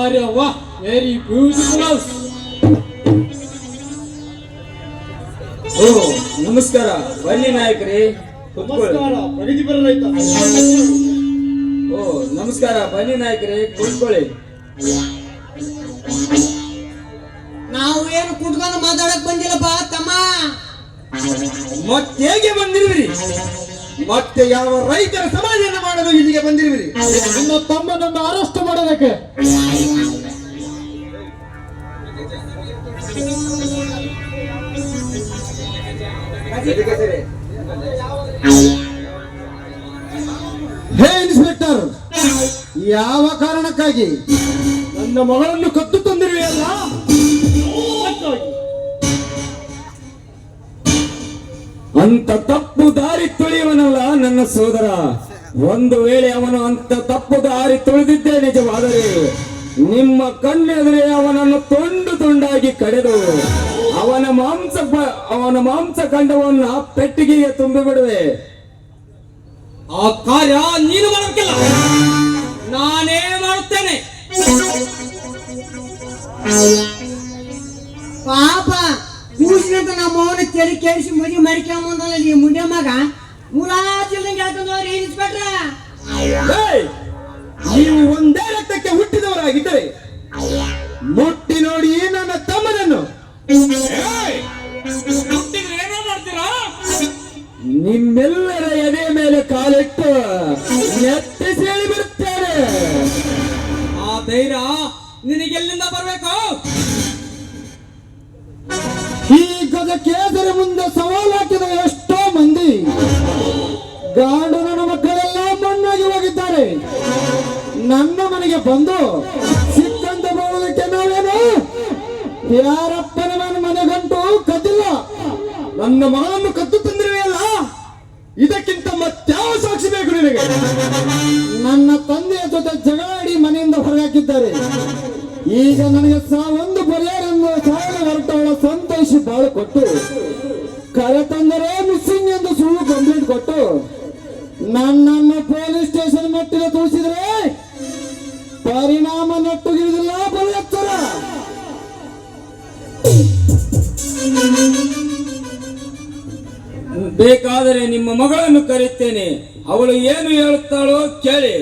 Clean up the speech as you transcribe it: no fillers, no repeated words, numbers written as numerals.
ಅರೆ ವಾ, very beautiful. ಓ ನಮಸ್ಕಾರ, ಬನ್ನಿ ನಾಯಕರೇ, ನಮಸ್ಕಾರ. ಪ್ರಗತಿಪರ ರೈತ. ಓ ನಮಸ್ಕಾರ, ಬನ್ನಿ ನಾಯಕರೇ, ಕೂತ್ಕೊಳ್ಳಿ. ನಾವು ಏನು ಕುಟ್ಕೊಂಡು ಮಾತಾಡಕ್ ಬಂದಿಲ್ಲಪ್ಪ ತಮ್ಮ. ಮತ್ತೇಗೆ ಬಂದಿರುವಿರಿ? ಮತ್ತೆ ಯಾವ ರೈತರ ಸಮಾಧಾನ ಮಾಡಲು ಇಲ್ಲಿಗೆ ಬಂದಿರುವಿರಿ? ನಿನ್ನ ತಮ್ಮನನ್ನು ಅರೆಸ್ಟ್ ಮಾಡೋದಕ್ಕೆ. ಹೇ ಇನ್ಸ್ಪೆಕ್ಟರ್, ಯಾವ ಕಾರಣಕ್ಕಾಗಿ ನನ್ನ ಮಗಳನ್ನು ಕದ್ದು ತಂದಿರುವೆಯಲ್ಲ? ಅಂತ ತಪ್ಪು ದಾರಿ ತುಳಿಯವನಲ್ಲ ನನ್ನ ಸೋದರ. ಒಂದು ವೇಳೆ ಅವನು ಅಂತ ತಪ್ಪು ದಾರಿ ತುಳಿದಿದ್ದೇ ನಿಜವಾದರೆ ನಿಮ್ಮ ಕಣ್ಣೆದುರೇ ಅವನನ್ನು ತುಂಡು ತುಂಡಾಗಿ ಕಡೆದು ಅವನ ಮಾಂಸ ಖಂಡವನ್ನು ಪೆಟ್ಟಿಗೆಗೆ ತುಂಬಿ ಬಿಡುವೆ. ಆ ಕಾರ್ಯ ನೀನು ಮಾಡಬೇಕಿಲ್ಲ, ನಾನೇ ಮಾಡುತ್ತೇನೆ. ಪಾಪ ಕೂಸಿನಂತ ನಮ್ಮ ಅವನ ತೆರಿ ಕೇಳಿಸಿ ಮದುವೆ ಮರಿಕೊಂಬಂದಲ್ಲ ಈ ಮುಂಡೆ ಮಗ ಮುಲಾಜಿಲ್ದಂಗೆ ಹೇಳ್ಕೊಂಡವ್ರಿ ಇನ್ಸ್ಪೆಕ್ಟ್ರ. ನೀವು ಒಂದೇ ರಕ್ತಕ್ಕೆ ಹುಟ್ಟಿದವರಾಗಿದ್ದರೆ ಮುಟ್ಟಿ ನೋಡಿ ನನ್ನ ತಮ್ಮನನ್ನು. ನಿಮ್ಮೆಲ್ಲರ ಎದೆ ಮೇಲೆ ಕಾಲಿಟ್ಟು ಎತ್ತಿಸಿ ಹೇಳಿಬಿಡುತ್ತೇನೆ. ಆ ಧೈರ್ಯ ನಿನಗೆಲ್ಲಿಂದ ಬರ್ಬೇಕು? ಈ ಗಜ ಕೇಸರಿ ಮುಂದೆ ಸವಾಲು ಹಾಕಿದ ಎಷ್ಟೋ ಮಂದಿ ಗಾಂಡು ನನ್ನ ಮಕ್ಕಳೆಲ್ಲ ಮಣ್ಣಾಗಿ ಹೋಗಿದ್ದಾರೆ. ನನ್ನ ಮನೆಗೆ ಬಂದು ಸಿಕ್ಕಂತ ಬರುವುದಕ್ಕೆ ನಾವೇನು ಯಾರಪ್ಪನ ಮನೆಗಂಟು ಕದ್ದಿಲ್ಲ. ನನ್ನ ಮಗಳನ್ನು ಕದ್ದು ತಂದಿರುವೆಯಲ್ಲ, ಇದಕ್ಕಿಂತ ಮತ್ಯಾವ ಸಾಕ್ಷಿ ಬೇಕು ನಿನಗೆ? ನನ್ನ ತಂದೆಯ ಜೊತೆ ಜಗಳಾಡಿ ಮನೆಯಿಂದ ಹೊರಹಾಕಿದ್ದಾರೆ. ಈಗ ನನಗೆ ಒಂದು ಪರಿಹಾರವನ್ನು ಸಾವಿರ ಹೊರಟವಳ ಸಂತೋಷಿ ಬಾಳು ಕೊಟ್ಟು ಕರೆ ತಂದರೆ ಮಿಸ್ಸಿಂಗ್ ಎಂದು ಸುಳ್ಳು ಕಂಪ್ಲೇಂಟ್ ಕೊಟ್ಟು ನನ್ನನ್ನು ಪೊಲೀಸ್ ಸ್ಟೇಷನ್ ಮೆಟ್ಟಿಗೆ ತೋರಿಸಿದ್ರೆ ಪರಿಣಾಮ ನೆಟ್ಟುಗಿರುವುದಿಲ್ಲ. ಬಲು ಎಚ್ಚರ. ಬೇಕಾದರೆ ನಿಮ್ಮ ಮಗಳನ್ನು ಕರೆಯುತ್ತೇನೆ, ಅವಳು ಏನು ಹೇಳುತ್ತಾಳೋ ಕೇಳಿ.